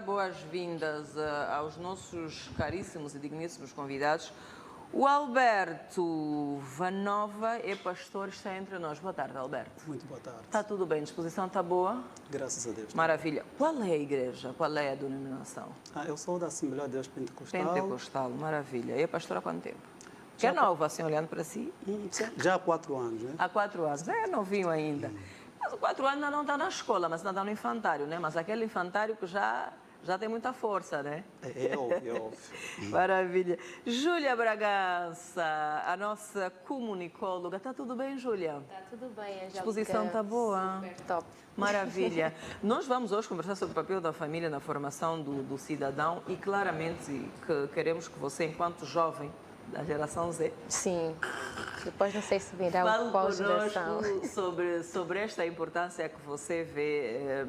dar boas-vindas aos nossos caríssimos e digníssimos convidados. O Alberto Vanova é pastor, está entre nós. Boa tarde, Alberto. Muito boa tarde. Está tudo bem? A disposição está boa? Graças a Deus. Maravilha. Qual é a igreja? Qual é a denominação? Eu sou da Assembleia de Deus Pentecostal. Pentecostal, maravilha. E é pastor há quanto tempo? Que é nova, assim, olhando para si? Já há 4 anos, né? Há 4 anos. É novinho ainda. Mas 4 anos ainda não está na escola, mas ainda está no infantário, né? Mas aquele infantário que já tem muita força, né? É óbvio, é óbvio. Maravilha. Júlia Bragança, a nossa comunicóloga. Está tudo bem, Júlia? Está tudo bem, Angélica. A disposição está boa? Super top. Maravilha. Nós vamos hoje conversar sobre o papel da família na formação do cidadão e claramente que queremos que você, enquanto jovem da geração Z, Sim. Depois não sei se virá fale o pós-geração. conosco sobre esta importância que você vê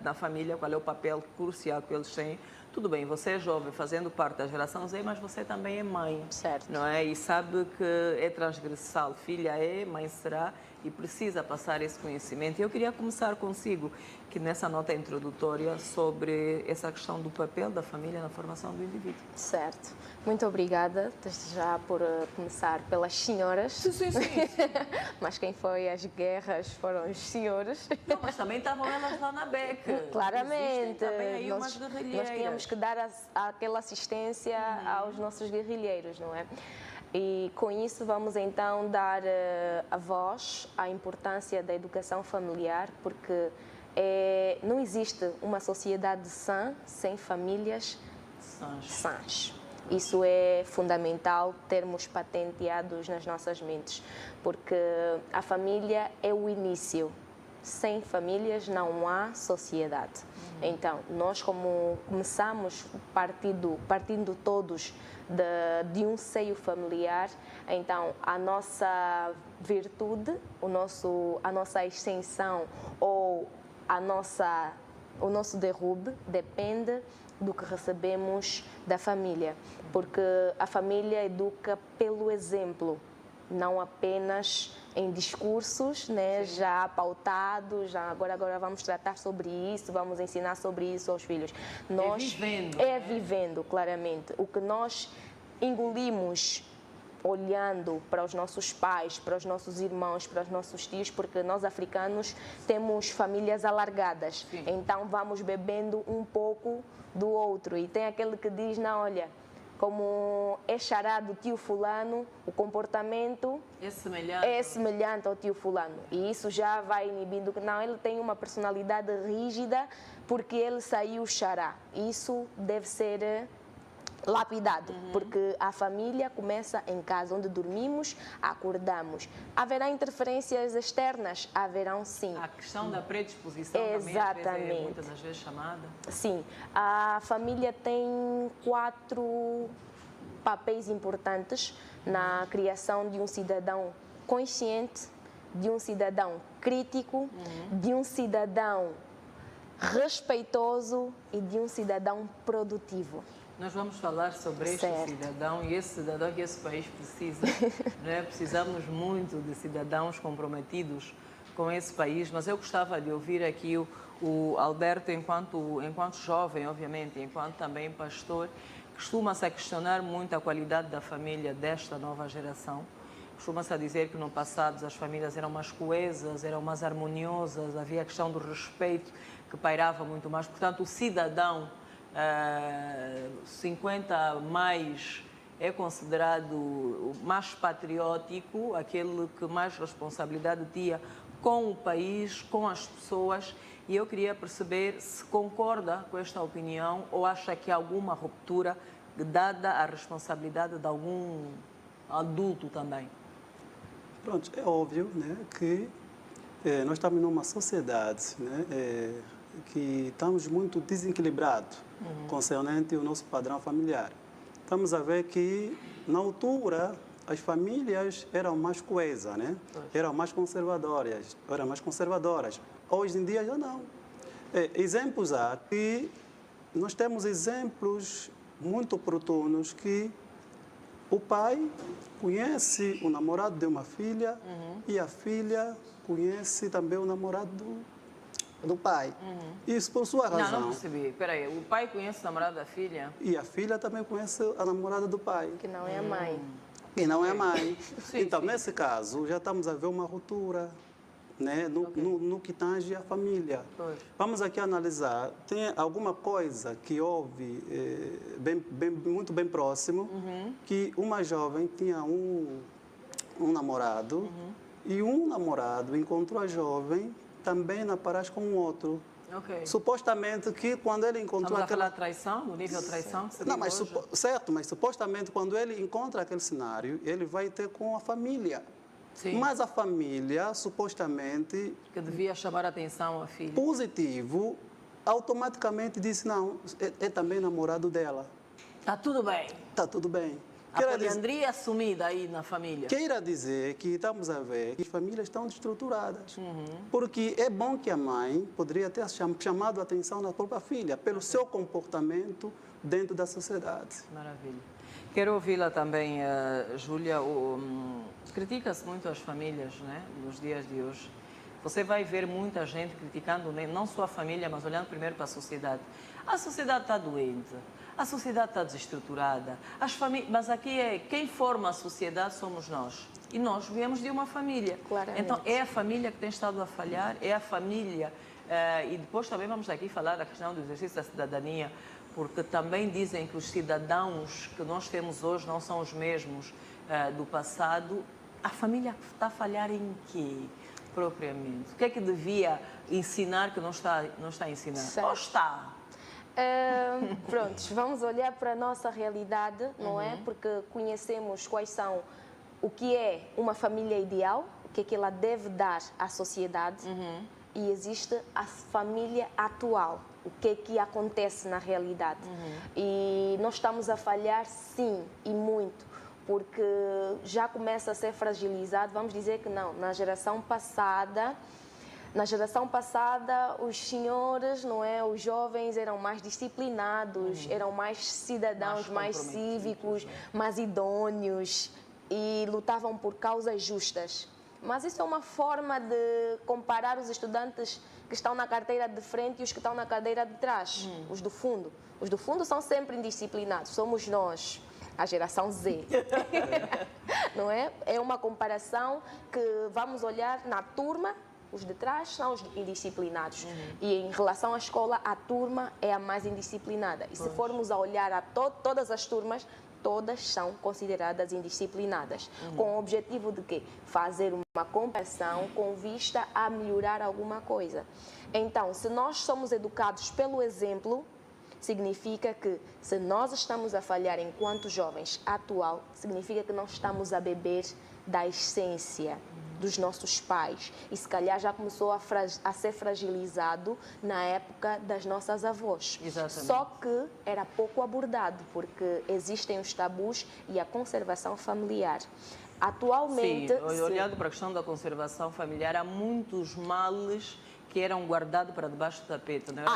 na família, qual é o papel crucial que eles têm. Tudo bem, você é jovem, fazendo parte da geração Z, mas você também é mãe, Certo. não é? E sabe que é transversal, filha é, mãe será, e precisa passar esse conhecimento. E eu queria começar consigo, que nessa nota introdutória, sobre essa questão do papel da família na formação do indivíduo. Certo. Muito obrigada, desde já, por começar pelas senhoras. Sim. Mas quem foi às guerras foram os senhores. Não, mas também estavam elas lá na beca. Claramente. Existem também aí umas guerrilheiras. Nós tínhamos que dar aquela assistência aos nossos guerrilheiros, não é? E com isso vamos então dar a voz à importância da educação familiar, porque não existe uma sociedade sã sem famílias sãs. Isso é fundamental termos patenteados nas nossas mentes, porque a família é o início. Sem famílias não há sociedade. Então, nós como começamos partindo todos de um seio familiar, então a nossa virtude, a nossa extensão ou o nosso derrube depende do que recebemos da família, porque a família educa pelo exemplo, não apenas em discursos, né, já pautados, agora vamos tratar sobre isso, vamos ensinar sobre isso aos filhos. Vivendo, claramente. O que nós engolimos olhando para os nossos pais, para os nossos irmãos, para os nossos tios, porque nós africanos temos famílias alargadas. Sim. Então vamos bebendo um pouco do outro. E tem aquele que diz, não, olha, como é xará do tio fulano, o comportamento é semelhante ao tio fulano. E isso já vai inibindo que não, ele tem uma personalidade rígida porque ele saiu xará. Isso deve ser lapidado, porque a família começa em casa, onde dormimos, acordamos. Haverá interferências externas? Haverão, sim. A questão da predisposição também é muitas das vezes chamada? Sim. A família tem 4 papéis importantes na criação de um cidadão consciente, de um cidadão crítico, de um cidadão respeitoso e de um cidadão produtivo. Nós vamos falar sobre este cidadão e esse cidadão que esse país precisa. Né? Precisamos muito de cidadãos comprometidos com esse país, mas eu gostava de ouvir aqui o Alberto, enquanto jovem, obviamente, enquanto também pastor, costuma-se a questionar muito a qualidade da família desta nova geração. Costuma-se a dizer que no passado as famílias eram mais coesas, eram mais harmoniosas, havia a questão do respeito que pairava muito mais. Portanto, o cidadão 50 mais é considerado mais patriótico, aquele que mais responsabilidade tinha com o país, com as pessoas. E eu queria perceber se concorda com esta opinião ou acha que há alguma ruptura dada a responsabilidade de algum adulto também. Pronto, é óbvio, né, que nós estamos numa sociedade, né, que estamos muito desequilibrados concernente o nosso padrão familiar. Estamos a ver que, na altura, as famílias eram mais coesas, né? Eram mais conservadoras. Hoje em dia já não. Exemplos há que nós temos exemplos muito oportunos que o pai conhece o namorado de uma filha e a filha conhece também o namorado do pai. Isso por sua razão. Não percebi. Espera aí, o pai conhece a namorada da filha? E a filha também conhece a namorada do pai. Que não é a mãe. E não é a mãe. Sim, então, sim. nesse caso, já estamos a ver uma ruptura, né, no que tange a família. Pois. Vamos aqui analisar. Tem alguma coisa que houve muito bem próximo, que uma jovem tinha um namorado e um namorado encontrou a jovem também na paragem com um outro. Ok. Supostamente que quando ele encontrou Estamos a aquela... falar de traição, do nível de traição? que se Não, diz mas hoje? certo, mas supostamente quando ele encontra aquele cenário, ele vai ter com a família. Sim. Mas a família, supostamente, Que devia chamar a atenção a filha. positivo, automaticamente disse, não, é também namorado dela. Está tudo bem. Está tudo bem. A poliandria assumida aí na família. Queira dizer que estamos a ver que as famílias estão destruturadas. Porque é bom que a mãe poderia ter chamado a atenção da própria filha pelo seu comportamento dentro da sociedade. Maravilha. Quero ouvi-la também, Júlia. Critica-se muito as famílias, né, nos dias de hoje. Você vai ver muita gente criticando não só a família, mas olhando primeiro para a sociedade. A sociedade está doente, a sociedade está desestruturada, mas aqui quem forma a sociedade somos nós. E nós viemos de uma família. Claramente. Então, é a família que tem estado a falhar, é a família. E depois também vamos aqui falar da questão do exercício da cidadania, porque também dizem que os cidadãos que nós temos hoje não são os mesmos do passado. A família está a falhar em quê, propriamente? O que é que devia ensinar que não está a ensinar? Certo. Ou está? Prontos, vamos olhar para a nossa realidade, não é? Porque conhecemos o que é uma família ideal, o que é que ela deve dar à sociedade, e existe a família atual, o que é que acontece na realidade. E nós estamos a falhar, sim, e muito, porque já começa a ser fragilizado. Vamos dizer que não, na geração passada, os senhores, não é, os jovens eram mais disciplinados, eram mais cidadãos, mais cívicos, mais idôneos e lutavam por causas justas. Mas isso é uma forma de comparar os estudantes que estão na carteira de frente e os que estão na cadeira de trás, os do fundo. Os do fundo são sempre indisciplinados, somos nós, a geração Z. Não é? É uma comparação que vamos olhar na turma. Os de trás são os indisciplinados. E em relação à escola, a turma é a mais indisciplinada. E se formos a olhar a todas as turmas, todas são consideradas indisciplinadas. Com o objetivo de quê? Fazer uma comparação com vista a melhorar alguma coisa. Então, se nós somos educados pelo exemplo, significa que se nós estamos a falhar enquanto jovens atual, significa que não estamos a beber da essência dos nossos pais e se calhar já começou a ser fragilizado na época das nossas avós. Exatamente. Só que era pouco abordado porque existem os tabus e a conservação familiar. Atualmente... Sim, olhando para a questão da conservação familiar, há muitos males que eram guardados para debaixo do tapete, não é?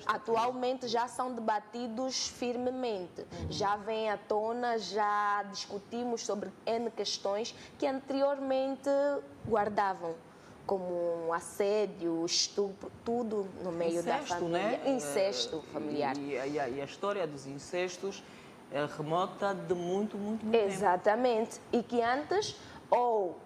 Atualmente já são debatidos firmemente. Já vem à tona, já discutimos sobre N questões que anteriormente guardavam, como assédio, estupro, tudo no meio da família. Né? Incesto familiar. E a história dos incestos é remota de muito tempo. Exatamente. E que antes, ou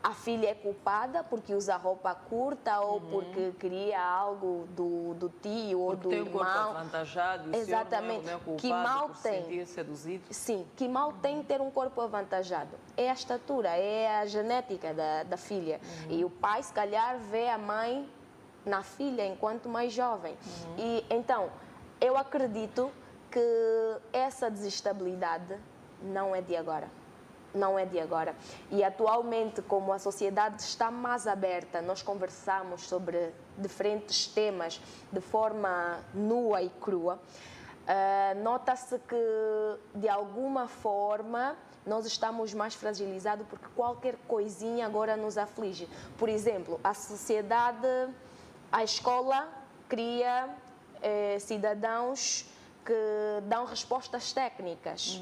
a filha é culpada porque usa roupa curta ou porque queria algo do tio ou do irmão. Porque tem um corpo avantajado e exatamente. O senhor não é culpado que mal por tem. se sentir seduzido. Sim, que mal tem ter um corpo avantajado. É a estatura, é a genética da filha. E o pai, se calhar, vê a mãe na filha enquanto mais jovem. E então, eu acredito que essa desestabilidade não é de agora. Não é de agora. E atualmente, como a sociedade está mais aberta, nós conversamos sobre diferentes temas de forma nua e crua, nota-se que, de alguma forma, nós estamos mais fragilizados porque qualquer coisinha agora nos aflige. Por exemplo, a sociedade, a escola cria cidadãos que dão respostas técnicas.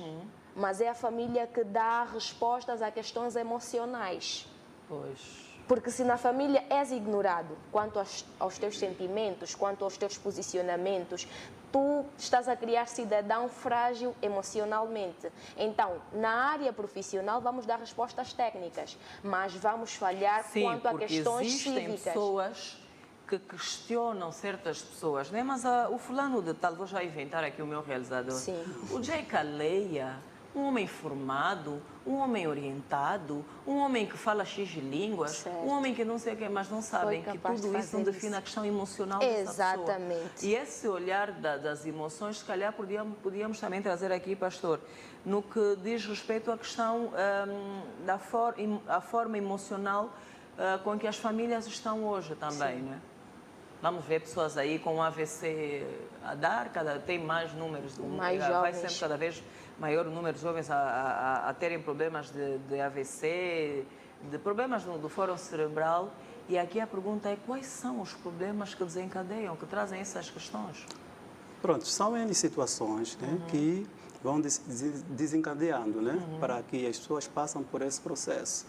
Mas é a família que dá respostas a questões emocionais. Pois. Porque se na família és ignorado quanto aos teus sentimentos, quanto aos teus posicionamentos, tu estás a criar cidadão frágil emocionalmente. Então, na área profissional vamos dar respostas técnicas, mas vamos falhar quanto a questões existem cívicas. Pessoas que questionam certas pessoas, né? Mas o fulano de tal, vou já inventar aqui o meu realizador. Sim. O Jay Caleia, um homem formado, um homem orientado, um homem que fala X línguas, certo. Um homem que não sei o que, mas não sabem que tudo isso não define a questão emocional dessa pessoa. Exatamente. E esse olhar das emoções, se calhar podíamos também trazer aqui, pastor, no que diz respeito à questão da forma emocional com que as famílias estão hoje também, não é? Vamos ver pessoas aí com AVC a dar, tem mais números, mais vai jovens. sempre cada vez maior o número de jovens a terem problemas de AVC, de problemas do fórum cerebral. E aqui a pergunta é: quais são os problemas que desencadeiam, que trazem essas questões? Pronto, são N situações, né, que vão desencadeando, né, para que as pessoas passem por esse processo.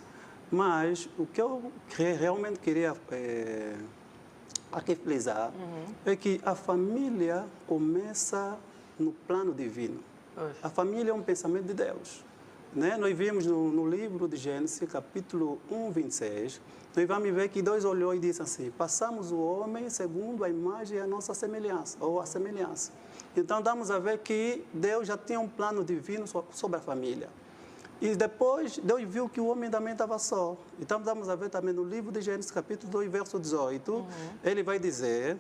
Mas o que eu realmente queria aqui frisar é que a família começa no plano divino. A família é um pensamento de Deus. Né? Nós vimos no livro de Gênesis, capítulo 1, 26, nós vamos ver que Deus olhou e disse assim: passamos o homem segundo a imagem e a nossa semelhança, ou a semelhança. Então, damos a ver que Deus já tinha um plano divino sobre a família. E depois, Deus viu que o homem também estava só. Então, vamos a ver também no livro de Gênesis, capítulo 2, verso 18, ele vai dizer: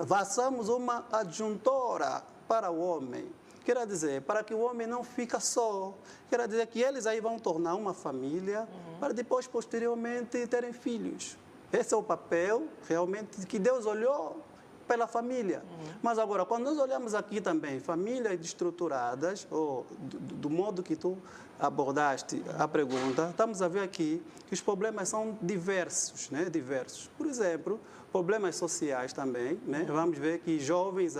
façamos uma adjuntora para o homem. Quer dizer, para que o homem não fique só. Quer dizer que eles aí vão tornar uma família para depois, posteriormente, terem filhos. Esse é o papel, realmente, que Deus olhou pela família. Mas agora, quando nós olhamos aqui também, famílias estruturadas, ou do modo que tu abordaste a pergunta, estamos a ver aqui que os problemas são diversos, né? Diversos. Por exemplo, problemas sociais também, né? Vamos ver que jovens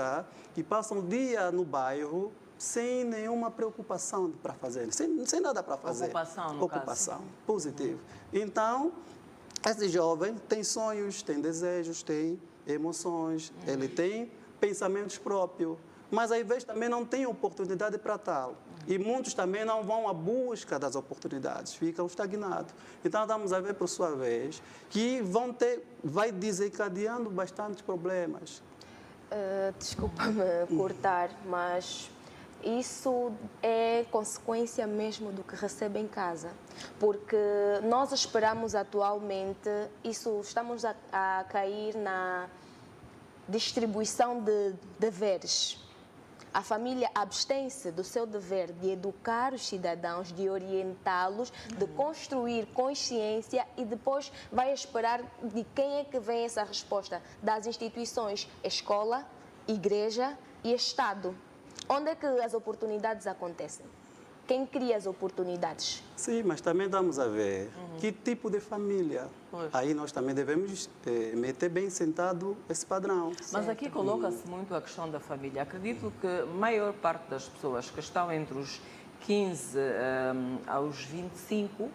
que passam o dia no bairro sem nenhuma preocupação para fazer, sem nada para fazer. Ocupação, no Ocupação, caso. positivo. Então, esse jovem tem sonhos, tem desejos, tem emoções, ele tem pensamentos próprios, mas às vezes também não tem oportunidade para tal. E muitos também não vão à busca das oportunidades, ficam estagnados. Então, vamos a ver, por sua vez, que vai desencadeando bastantes problemas. Desculpa-me cortar, mas isso é consequência mesmo do que recebe em casa. Porque nós esperamos atualmente, estamos a cair na distribuição de deveres. A família abstém-se do seu dever de educar os cidadãos, de orientá-los, de construir consciência e depois vai esperar de quem é que vem essa resposta? Das instituições, escola, igreja e Estado. Onde é que as oportunidades acontecem? Quem cria as oportunidades? Sim, mas também vamos a ver que tipo de família. Aí nós também devemos meter bem sentado esse padrão. Mas aqui coloca-se muito a questão da família. Acredito que a maior parte das pessoas que estão entre os 15 aos 25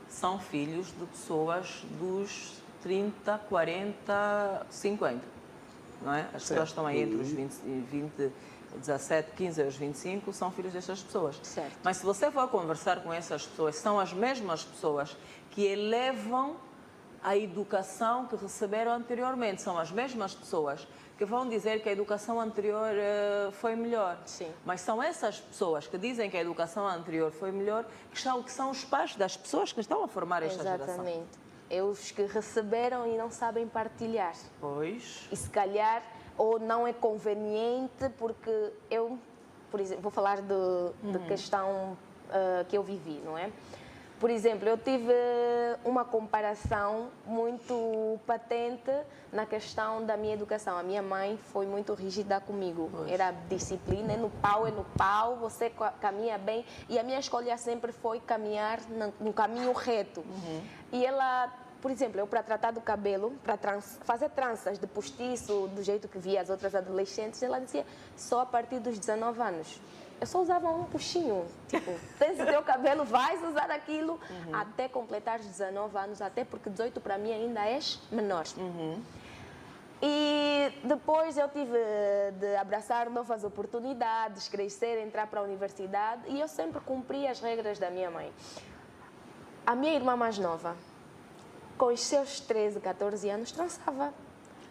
são filhos de pessoas dos 30, 40, 50. Não é? As pessoas estão aí entre os 17, 15 aos 25 são filhos destas pessoas. Certo. Mas se você for conversar com essas pessoas, são as mesmas pessoas que elevam a educação que receberam anteriormente. São as mesmas pessoas que vão dizer que a educação anterior foi melhor. Sim. Mas são essas pessoas que dizem que a educação anterior foi melhor que são os pais das pessoas que estão a formar esta geração. Exatamente. É os que receberam e não sabem partilhar. Pois. E se calhar, ou não é conveniente, porque eu, por exemplo, vou falar de questão que eu vivi, não é? Por exemplo, eu tive uma comparação muito patente na questão da minha educação. A minha mãe foi muito rígida comigo. Pois. Era disciplina, é no pau, você caminha bem. E a minha escolha sempre foi caminhar no caminho reto. E ela, por exemplo, eu para tratar do cabelo, para fazer tranças de postiço, do jeito que via as outras adolescentes, ela dizia só a partir dos 19 anos. Eu só usava um puxinho. Tipo, tens o teu cabelo, vais usar aquilo até completares 19 anos, até porque 18 para mim ainda és menor. E depois eu tive de abraçar novas oportunidades, crescer, entrar para a universidade e eu sempre cumpri as regras da minha mãe. A minha irmã mais nova, com os seus 13, 14 anos, trançava.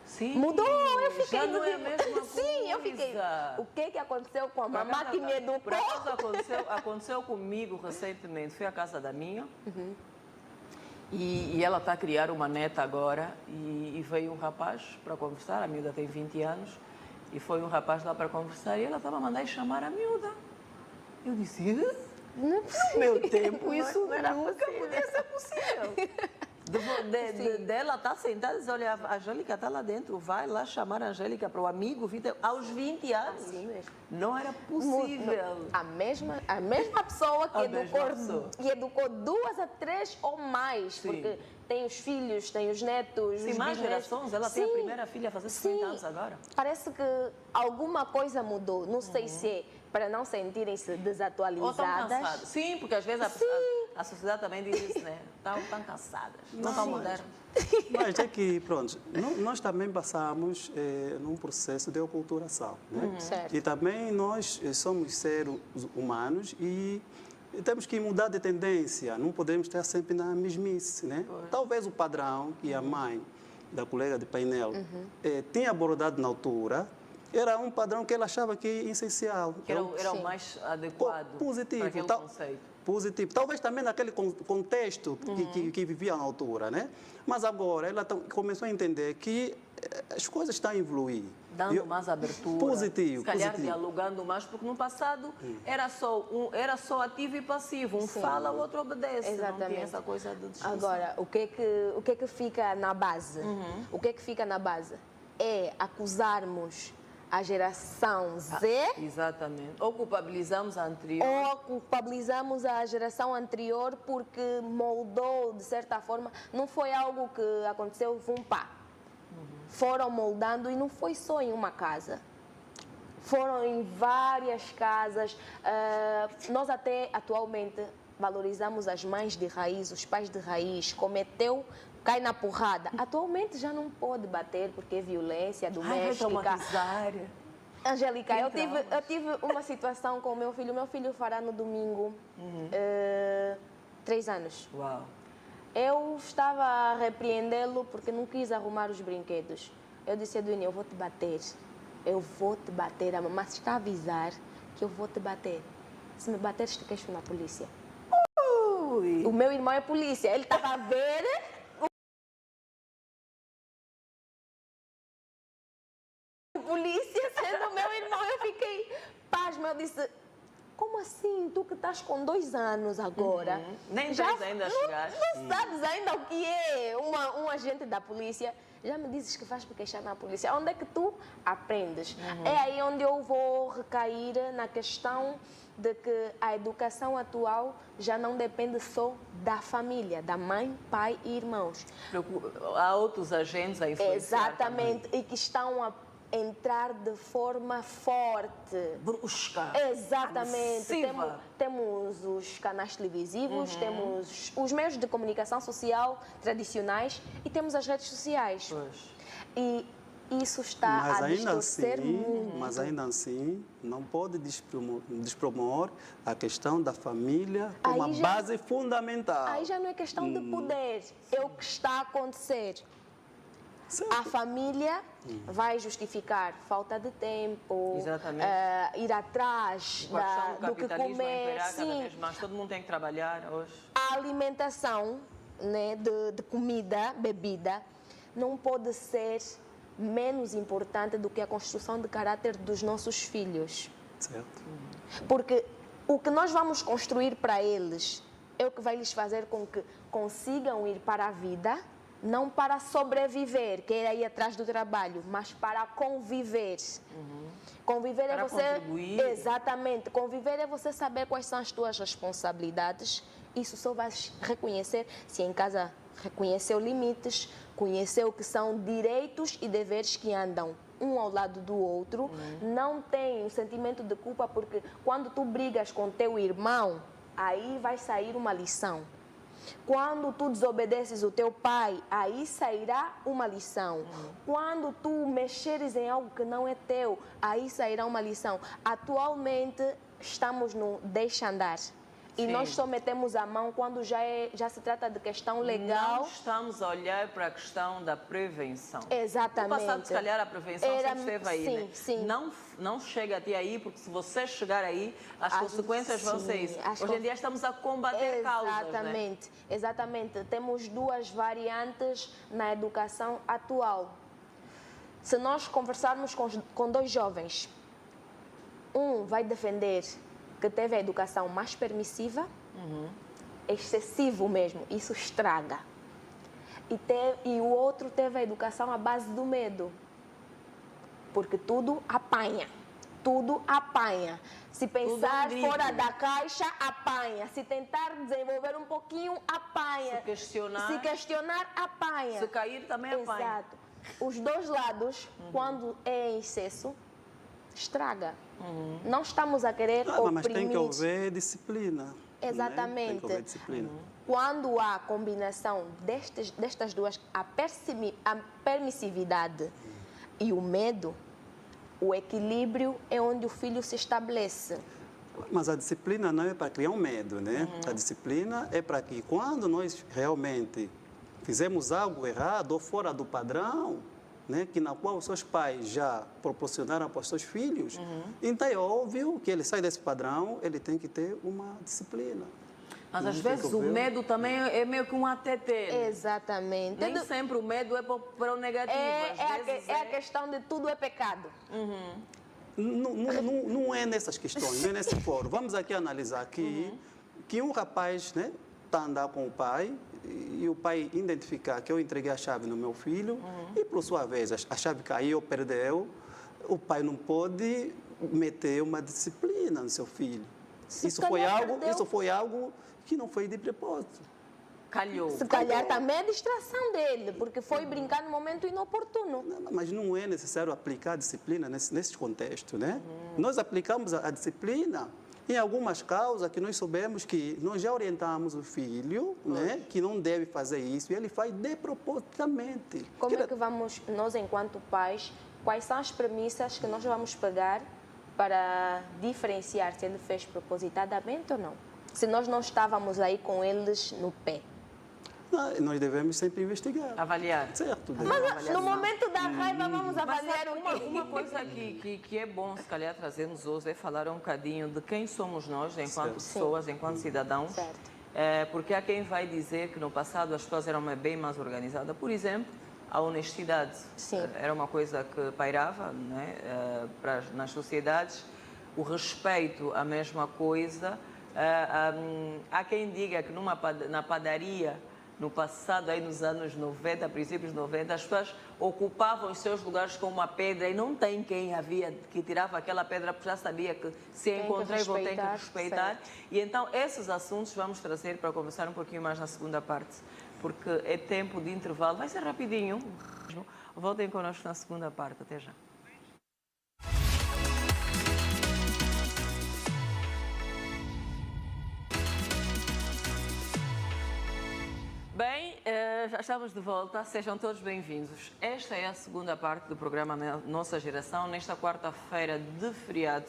Sim, Mudou, eu fiquei... já não é a mesma coisa. Sim, eu fiquei... O que aconteceu com a mamãe que me educou? Por acaso aconteceu comigo recentemente. Fui à casa da minha e ela está a criar uma neta agora e veio um rapaz para conversar, a miúda tem 20 anos, e foi um rapaz lá para conversar e ela estava a mandar chamar a miúda. Eu disse, Não é possível. no meu tempo isso Não era nunca possível. podia ser possível. Dela está sentada e diz, olha, a Angélica está lá dentro, vai lá chamar a Angélica para o amigo Vitor, aos 20 anos. Assim mesmo. Não era possível. A mesma pessoa A mesma pessoa. que educou 2 a 3 ou mais, Sim. porque tem os filhos, tem os netos, Sim, os mais bisnetos. gerações. Ela tem a primeira filha a fazer 50 anos agora. Parece que alguma coisa mudou. Não sei se é para não sentirem-se Ou estão desatualizadas. cansadas. Sim, porque às vezes a sociedade também diz isso, né? Estão cansadas, não estão modernas. Mas é que, pronto, nós também passamos num processo de oculturação. Né? Certo. E também nós somos seres humanos e temos que mudar de tendência, não podemos estar sempre na mesmice. Né? Talvez o padrão que a mãe da colega de painel tinha abordado na altura era um padrão que ela achava que era essencial. Que era o mais adequado positivo, para aquele conceito. Positivo. Talvez também naquele contexto que vivia na altura, né? Mas agora ela começou a entender que as coisas estão a evoluir. Dando mais abertura. Positivo, se calhar positivo. dialogando mais, porque no passado era só ativo e passivo. Um fala, o outro obedece. Não Exatamente. tinha essa coisa de discussão. Agora, o que é que fica na base? O que é que fica na base? É acusarmos a geração Z Exatamente. Ou culpabilizamos a anterior. ou culpabilizamos a geração anterior porque moldou de certa forma. Não foi algo que aconteceu pá. Foram moldando e não foi só em uma casa. Foram em várias casas. Nós até atualmente valorizamos as mães de raiz, os pais de raiz. Cometeu, cai na porrada. Atualmente já não pode bater porque é violência Ai, vai doméstica. traumatizar. Angélica, Tem eu tive uma situação com o meu filho. Meu filho fará no domingo 3 anos. Uau. Eu estava a repreendê-lo porque não quis arrumar os brinquedos. Eu disse, Edwin, eu vou te bater. Eu vou te bater. A mamãe está a avisar que eu vou te bater. Se me bateres, te queixo na polícia. Ui. O meu irmão é polícia. Ele estava a ver o polícia sendo meu irmão. Eu fiquei pasma. Eu disse, como assim? Tu que estás com 2 anos agora. Nem 3 ainda chegaste. Não sabes ainda o que é um agente da polícia. Já me dizes que vais me queixar na polícia. Onde é que tu aprendes? É aí onde eu vou recair na questão de que a educação atual já não depende só da família, da mãe, pai e irmãos. Há outros agentes a influenciar. Exatamente. E que estão a entrar de forma forte. Brusca. Exatamente. Agressiva. Temos os canais televisivos, temos os meios de comunicação social tradicionais e temos as redes sociais. Pois. E isso está a distorcer muito. Mas ainda assim, não pode despromor a questão da família como Aí uma já- base fundamental. Aí já não é questão de poder, é o que está a acontecer. Certo. A família vai justificar falta de tempo, Exatamente. Ir atrás Com a questão do do que capitalismo a comer. imperar cada Sim, vez mais. Todo mundo tem que trabalhar hoje. a alimentação, né, de comida, bebida, não pode ser menos importante do que a construção de caráter dos nossos filhos. Certo. Porque o que nós vamos construir para eles é o que vai lhes fazer com que consigam ir para a vida, não para sobreviver, que é ir atrás do trabalho, mas para conviver. Conviver Para é você... contribuir. Exatamente. Conviver é você saber quais são as tuas responsabilidades. Isso só vais reconhecer se em casa reconheceu limites, conheceu o que são direitos e deveres que andam um ao lado do outro, não tem um sentimento de culpa, porque quando tu brigas com teu irmão, aí vai sair uma lição. Quando tu desobedeces o teu pai, aí sairá uma lição. Quando tu mexeres em algo que não é teu, aí sairá uma lição. Atualmente estamos no deixa andar. E Sim. nós só metemos a mão quando já se trata de questão legal. Não estamos a olhar para a questão da prevenção. Exatamente. No passado, se calhar, a prevenção sempre esteve aí, sim, né? sim. Não chega até aí, porque se você chegar aí, as consequências vão ser isso. Hoje em dia estamos a combater causas, né? Exatamente, exatamente. Temos duas variantes na educação atual. Se nós conversarmos com dois jovens, um vai defender que teve a educação mais permissiva, excessivo mesmo, isso estraga. E o outro teve a educação à base do medo, porque tudo apanha, tudo apanha. Se pensar fora da caixa, apanha. Se tentar desenvolver um pouquinho, apanha. Se questionar, apanha. Se cair, também apanha. Exato. Os dois lados, quando é em excesso, estraga. Não estamos a querer oprimir. Mas tem que haver disciplina. Exatamente. Né? Tem que haver disciplina. Quando há combinação destas duas, a permissividade e o medo, o equilíbrio é onde o filho se estabelece. Mas a disciplina não é para criar um medo, né? A disciplina é para que quando nós realmente fizemos algo errado ou fora do padrão, né, que na qual os seus pais já proporcionaram para os seus filhos, então é óbvio que ele sai desse padrão, ele tem que ter uma disciplina. Mas às vezes o medo também é meio que um ATT. Exatamente. Nem sempre o medo é para o negativo. É a questão de tudo é pecado. Não é nessas questões, não é nesse fórum. Vamos aqui analisar que um rapaz, né, está a andar com o pai, e o pai identificar que eu entreguei a chave no meu filho e, por sua vez, a chave caiu ou perdeu, o pai não pode meter uma disciplina no seu filho. Isso foi algo que não foi de propósito. Calhou. Se calhar também é a distração dele, porque foi brincar no momento inoportuno. Mas não é necessário aplicar a disciplina nesse contexto, né? Nós aplicamos a disciplina em algumas causas que nós soubemos que nós já orientamos o filho, né, que não deve fazer isso, e ele faz despropositadamente. Como é que vamos, nós enquanto pais, quais são as premissas que nós vamos pegar para diferenciar se ele fez propositadamente ou não? Se nós não estávamos aí com eles no pé. Nós devemos sempre investigar. Avaliar. Certo. Mas no momento da raiva vamos avaliar o quê? Uma coisa que é bom, se calhar, trazermos hoje é falar um bocadinho de quem somos nós, enquanto pessoas, enquanto cidadãos. Certo. Porque há quem vai dizer que no passado as pessoas eram bem mais organizadas. Por exemplo, a honestidade era uma coisa que pairava, né, nas sociedades. O respeito, a mesma coisa. Há quem diga que na padaria, no passado, aí nos anos 90, princípios 90, as pessoas ocupavam os seus lugares com uma pedra e não tem quem que tirava aquela pedra, porque já sabia que se encontrei vou ter que respeitar. Certo. E então esses assuntos vamos trazer para conversar um pouquinho mais na segunda parte, porque é tempo de intervalo, vai ser rapidinho. Voltem connosco na segunda parte, até já. Bem, já estamos de volta, sejam todos bem-vindos. Esta é a segunda parte do programa Nossa Geração, nesta quarta-feira de feriado,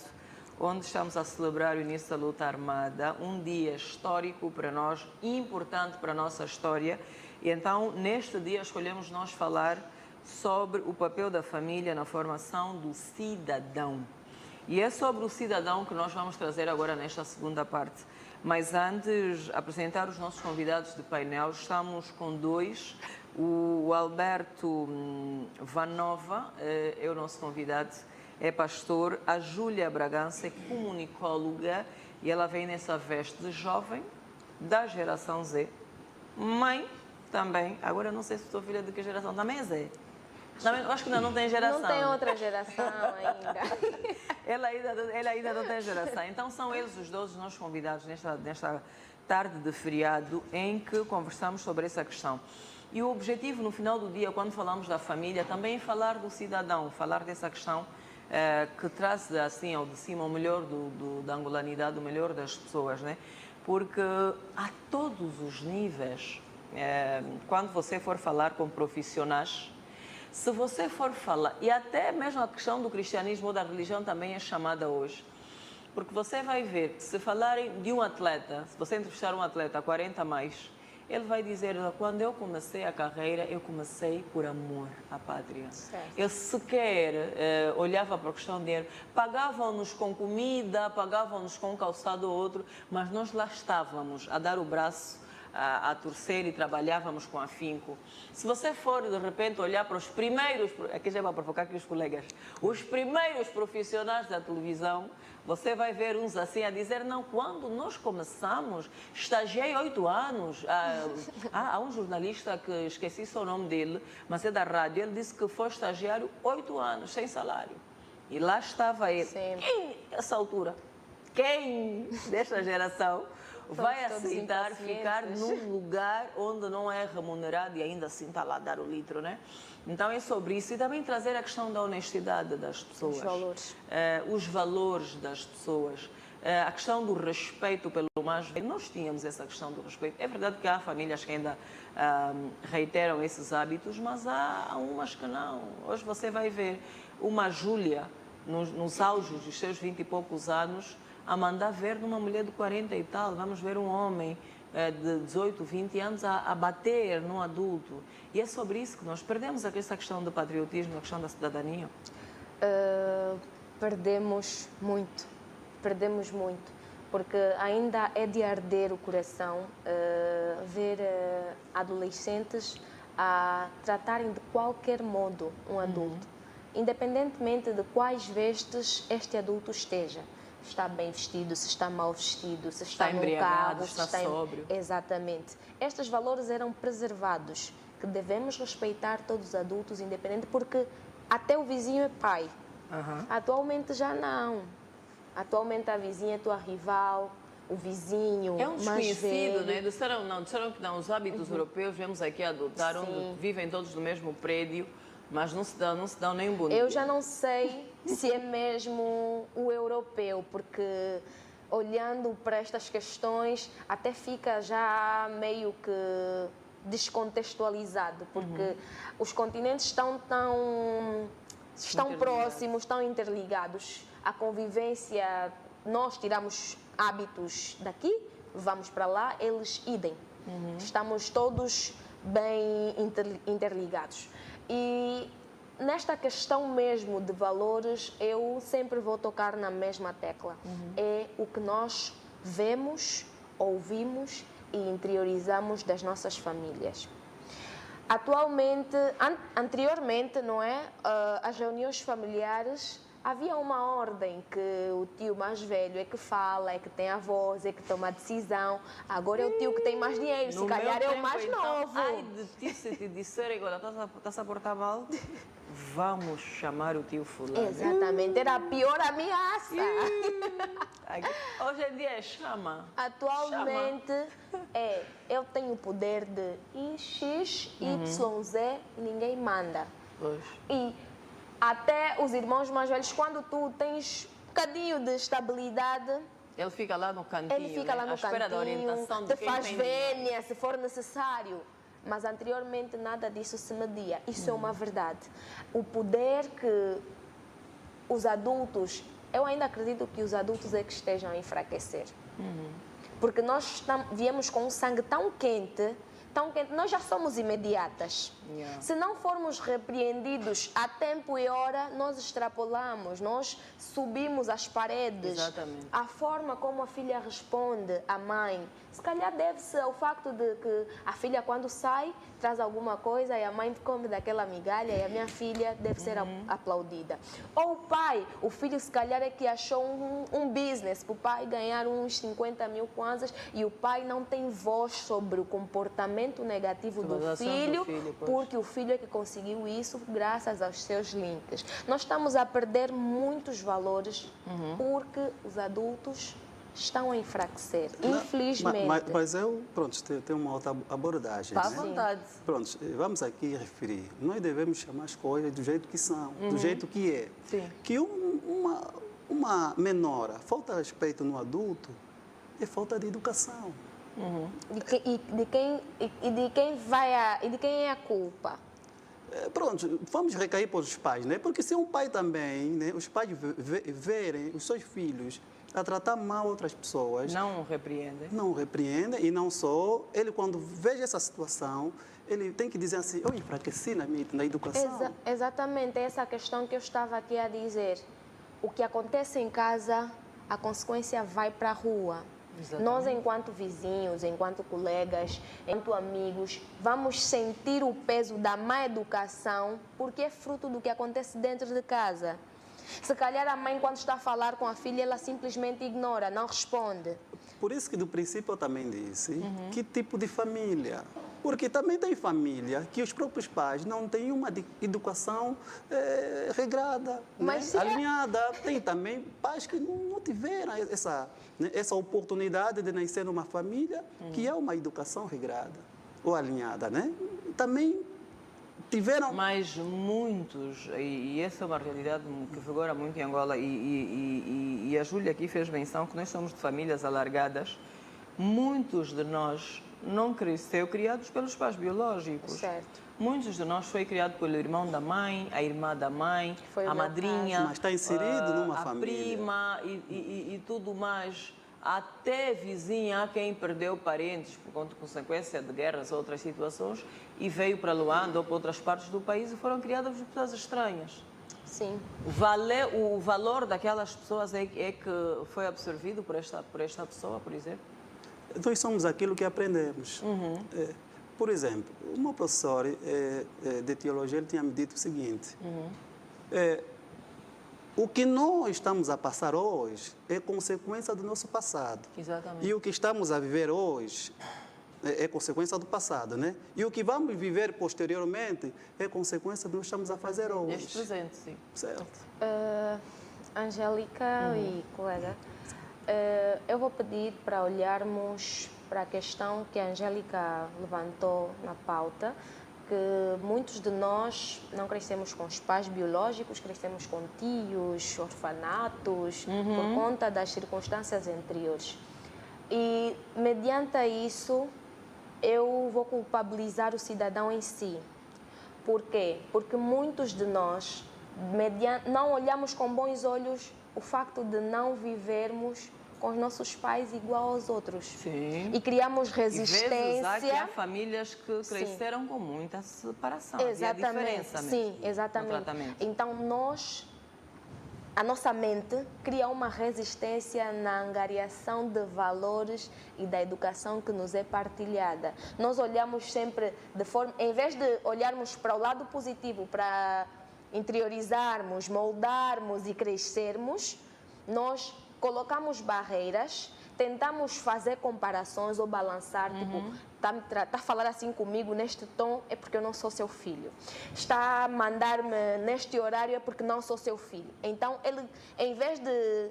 onde estamos a celebrar o início da luta armada, um dia histórico para nós, importante para a nossa história. E então, neste dia, escolhemos nós falar sobre o papel da família na formação do cidadão. E é sobre o cidadão que nós vamos trazer agora nesta segunda parte. Mas antes, apresentar os nossos convidados de painel, estamos com dois. O Alberto Vanova é o nosso convidado, é pastor. A Júlia Bragança é comunicóloga e ela vem nessa veste de jovem da geração Z. Mãe também. Agora não sei se sou filha de que geração. Também é Z. Também, acho que ainda não tem geração. Não tem outra geração ainda. Ela ainda não tem geração. Então são eles os dois nossos convidados nesta tarde de feriado em que conversamos sobre essa questão. E o objetivo, no final do dia, quando falamos da família, também é falar do cidadão, falar dessa questão que traz assim ao de cima o melhor da angolanidade, o melhor das pessoas, né? Porque a todos os níveis, quando você for falar com profissionais, se você for falar, e até mesmo a questão do cristianismo ou da religião também é chamada hoje, porque você vai ver que se falarem de um atleta, se você entrevistar um atleta 40 mais, ele vai dizer, quando eu comecei a carreira, eu comecei por amor à pátria. Certo. Eu sequer olhava para a questão de dinheiro. Pagavam-nos com comida, pagavam-nos com um calçado ou outro, mas nós lá estávamos a dar o braço, a torcer e trabalhávamos com afinco. Se você for, de repente, olhar para os primeiros, aqui já vai provocar aqui os colegas, os primeiros profissionais da televisão, você vai ver uns assim a dizer, não, quando nós começamos, estagiei 8 anos. Há um jornalista que esqueci só o nome dele, mas é da rádio, ele disse que foi estagiário 8 anos, sem salário. E lá estava ele. Sim. Quem, nessa altura, quem desta geração vai aceitar ficar num lugar onde não é remunerado e ainda assim está lá a dar o litro, né? Então é sobre isso e também trazer a questão da honestidade das pessoas. Os valores. Os valores das pessoas. A questão do respeito pelo mais velho. Nós tínhamos essa questão do respeito. É verdade que há famílias que ainda reiteram esses hábitos, mas há umas que não. Hoje você vai ver uma Júlia, nos auges dos seus 20 e poucos anos, a mandar ver numa mulher de 40 e tal. Vamos ver um homem de 18, 20 anos a bater num adulto. E é sobre isso que nós perdemos essa questão do patriotismo, a questão da cidadania. Perdemos muito, porque ainda é de arder o coração ver adolescentes a tratarem de qualquer modo um adulto, independentemente de quais vestes este adulto esteja. Se está bem vestido, se está mal vestido, se está no carro, se está sóbrio. Exatamente. Estes valores eram preservados, que devemos respeitar todos os adultos, independente, porque até o vizinho é pai. Atualmente já não. Atualmente a vizinha é tua rival, o vizinho é um desconhecido, né? Disseram que não, os hábitos europeus vemos aqui adotar, onde vivem todos no mesmo prédio, mas não se dão nem um bom dia. Eu já não sei se é mesmo o europeu, porque olhando para estas questões até fica já meio que descontextualizado, porque os continentes estão próximos, estão interligados. A convivência, nós tiramos hábitos daqui, vamos para lá, eles idem. Estamos todos bem interligados. E nesta questão mesmo de valores, eu sempre vou tocar na mesma tecla. É o que nós vemos, ouvimos e interiorizamos das nossas famílias. Atualmente, anteriormente, não é? As reuniões familiares, havia uma ordem que o tio mais velho é que fala, é que tem a voz, é que toma a decisão. Agora é o tio que tem mais dinheiro, se calhar é o mais novo. Ai de ti, se te disserem, agora estás a portar mal, vamos chamar o tio fulano. Exatamente, era a pior ameaça. Hoje em dia é chama. Atualmente eu tenho o poder de X, Y, Z, ninguém manda. Pois. E até os irmãos mais velhos, quando tu tens um bocadinho de estabilidade, ele fica lá no cantinho, ele fica lá no à espera da orientação de te faz vénia se for necessário. Mas anteriormente nada disso se media. Isso é uma verdade. O poder que os adultos, eu ainda acredito que os adultos é que estejam a enfraquecer. Porque nós viemos com um sangue tão quente, nós já somos imediatas. Se não formos repreendidos a tempo e hora, nós extrapolamos, nós subimos as paredes. Exatamente. A forma como a filha responde à mãe, se calhar deve-se ao facto de que a filha, quando sai, traz alguma coisa e a mãe come daquela migalha e a minha filha deve ser aplaudida. Ou o pai, o filho se calhar é que achou um business para o pai ganhar uns 50 mil kwanzas e o pai não tem voz sobre o comportamento negativo do filho, porque o filho é que conseguiu isso graças aos seus links. Nós estamos a perder muitos valores porque os adultos estão a enfraquecer, infelizmente. Mas eu, pronto, tenho uma outra abordagem. Está à né? vontade. Pronto, vamos aqui referir. Nós devemos chamar as coisas do jeito que são, do jeito que é. Sim. Que uma menor, falta de respeito no adulto é falta de educação. De quem é a culpa? Pronto, vamos recair para os pais, né? Porque se um pai também, né, os pais verem os seus filhos a tratar mal outras pessoas, Não repreendem. não repreendem, e não só, ele quando veja essa situação, ele tem que dizer assim, eu enfraqueci na educação. Exatamente, essa questão que eu estava aqui a dizer. O que acontece em casa, a consequência vai para a rua. Exatamente. Nós, enquanto vizinhos, enquanto colegas, enquanto amigos, vamos sentir o peso da má educação porque é fruto do que acontece dentro de casa. Se calhar a mãe, quando está a falar com a filha, ela simplesmente ignora, não responde. Por isso que do princípio eu também disse que tipo de família. Porque também tem família que os próprios pais não têm uma educação regrada, Mas né? Alinhada. Tem também pais que não tiveram essa oportunidade de nascer numa família que é uma educação regrada ou alinhada, né? Também tiveram... Mas muitos, e essa é uma realidade que vigora muito em Angola, e a Júlia aqui fez menção que nós somos de famílias alargadas, muitos de nós não cresceu criados pelos pais biológicos. Certo. Muitos de nós foi criado pelo irmão da mãe, a irmã da mãe, Foi o a meu madrinha, caso. Mas está inserido numa a família. prima e tudo mais. Até vizinha, há quem perdeu parentes por consequência de guerras ou outras situações e veio para Luanda ou para outras partes do país e foram criadas por pessoas estranhas. Sim. O valor daquelas pessoas é que foi absorvido por esta pessoa, por exemplo? Nós somos aquilo que aprendemos. Por exemplo, o meu professor de teologia ele tinha me dito o seguinte: o que nós estamos a passar hoje é consequência do nosso passado. Exatamente. E o que estamos a viver hoje é consequência do passado, né? E o que vamos viver posteriormente é consequência do que estamos a fazer hoje. Este presente, sim. Certo. Angélica e colega, eu vou pedir para olharmos para a questão que a Angélica levantou na pauta, que muitos de nós não crescemos com os pais biológicos, crescemos com tios, orfanatos, por conta das circunstâncias anteriores. E, mediante isso, eu vou culpabilizar o cidadão em si. Por quê? Porque muitos de nós não olhamos com bons olhos o facto de não vivermos com os nossos pais igual aos outros. Sim. E criamos E resistência. vezes há famílias que cresceram com muita separação. Exatamente. Havia diferença mesmo Sim, exatamente. no tratamento. Então, a nossa mente cria uma resistência na angariação de valores e da educação que nos é partilhada. Nós olhamos sempre de forma... Em vez de olharmos para o lado positivo, para interiorizarmos, moldarmos e crescermos, nós colocamos barreiras, tentamos fazer comparações ou balançar, tipo, está a falar assim comigo neste tom é porque eu não sou seu filho. Está a mandar-me neste horário é porque não sou seu filho. Então, ele, em vez de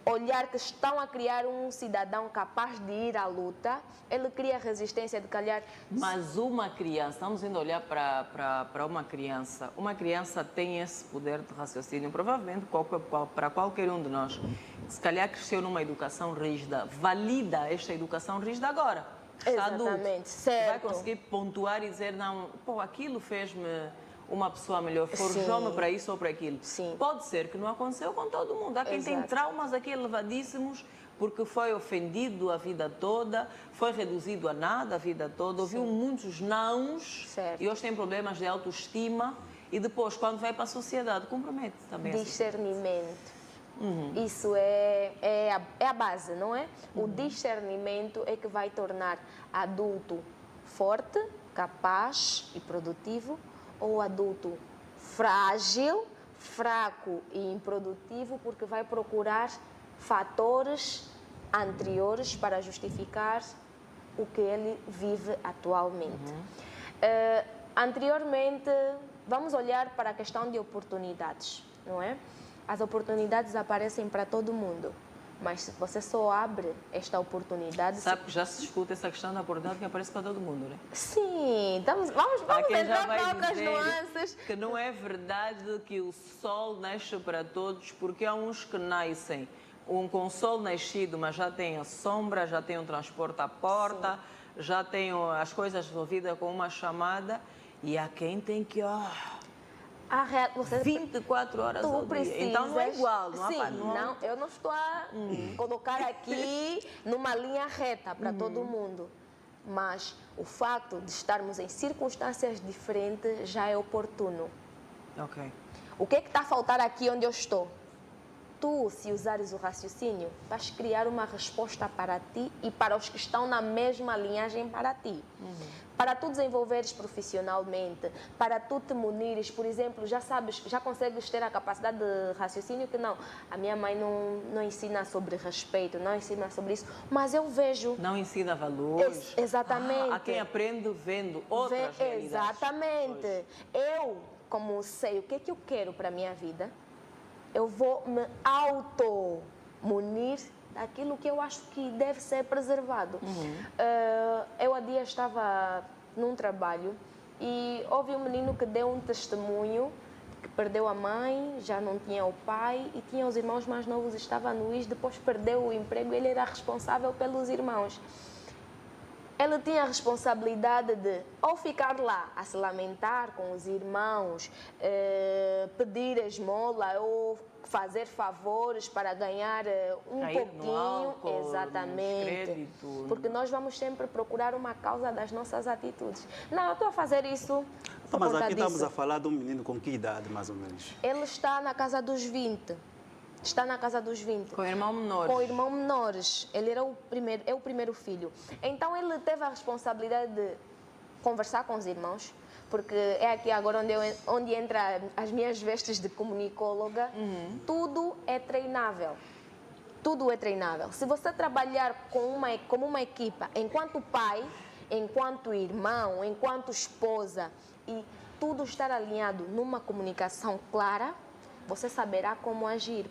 olhar que estão a criar um cidadão capaz de ir à luta, ele cria resistência de calhar... Mas uma criança, estamos indo olhar para uma criança tem esse poder de raciocínio, provavelmente para qualquer um de nós. Se calhar cresceu numa educação rígida, valida esta educação rígida agora. Está adulto. Exatamente, certo. Vai conseguir pontuar e dizer, não, pô, aquilo fez-me uma pessoa melhor, forjou-me para isso ou para aquilo. Sim. Pode ser que não aconteceu com todo mundo. Há quem tem Exato. traumas aqui elevadíssimos porque foi ofendido a vida toda, foi reduzido a nada a vida toda, ouviu muitos nãos Certo. e hoje tem problemas de autoestima e depois, quando vai para a sociedade, compromete também. Discernimento. Isso é a base, não é? O discernimento é que vai tornar adulto forte, capaz e produtivo, ou adulto frágil, fraco e improdutivo, porque vai procurar fatores anteriores para justificar o que ele vive atualmente. Anteriormente, vamos olhar para a questão de oportunidades, não é? As oportunidades aparecem para todo mundo. Mas você só abre esta oportunidade... Sabe que já se escuta essa questão da oportunidade que aparece para todo mundo, né? Sim, vamos Há quem já entrar vai para outras dizer nuances. que não é verdade que o sol nasce para todos, porque há uns que nascem com o sol nascido, mas já têm a sombra, já têm o transporte à porta, já têm as coisas resolvidas com uma chamada, e há quem tem que... Você 24 horas ao dia. Então não é igual, não há Sim, pá, não, eu não estou a colocar aqui numa linha reta para todo mundo. Mas o facto de estarmos em circunstâncias diferentes já é oportuno. Ok. O que é que está a faltar aqui onde eu estou? Tu, se usares o raciocínio, vais criar uma resposta para ti e para os que estão na mesma linhagem para ti. Para tu desenvolveres profissionalmente, para tu te munires, por exemplo, já sabes, já consegues ter a capacidade de raciocínio que não, a minha mãe não ensina sobre respeito, não ensina sobre isso, mas eu vejo... Não ensina valores. Exatamente. Há quem aprende vendo outras realidades. Exatamente. Eu, como sei o que é que eu quero para a minha vida, eu vou me auto-munir daquilo que eu acho que deve ser preservado. Eu há dias estava num trabalho e houve um menino que deu um testemunho que perdeu a mãe, já não tinha o pai e tinha os irmãos mais novos, estava no IS, depois perdeu o emprego, ele era responsável pelos irmãos. Ele tinha a responsabilidade de ou ficar lá a se lamentar com os irmãos, pedir esmola ou fazer favores para ganhar um Cair pouquinho. no álcool, Exatamente. no Porque nós vamos sempre procurar uma causa das nossas atitudes. Não, eu estou a fazer isso por Mas conta aqui estamos disso. a falar de um menino com que idade, mais ou menos? Ele está na casa dos 20. Está na casa dos 20. Com o irmão menor. Com o irmão menores. Ele era o primeiro filho. Então ele teve a responsabilidade de conversar com os irmãos, porque é aqui agora onde entra as minhas vestes de comunicóloga. Tudo é treinável. Tudo é treinável. Se você trabalhar como uma equipa, enquanto pai, enquanto irmão, enquanto esposa, e tudo estar alinhado numa comunicação clara, você saberá como agir.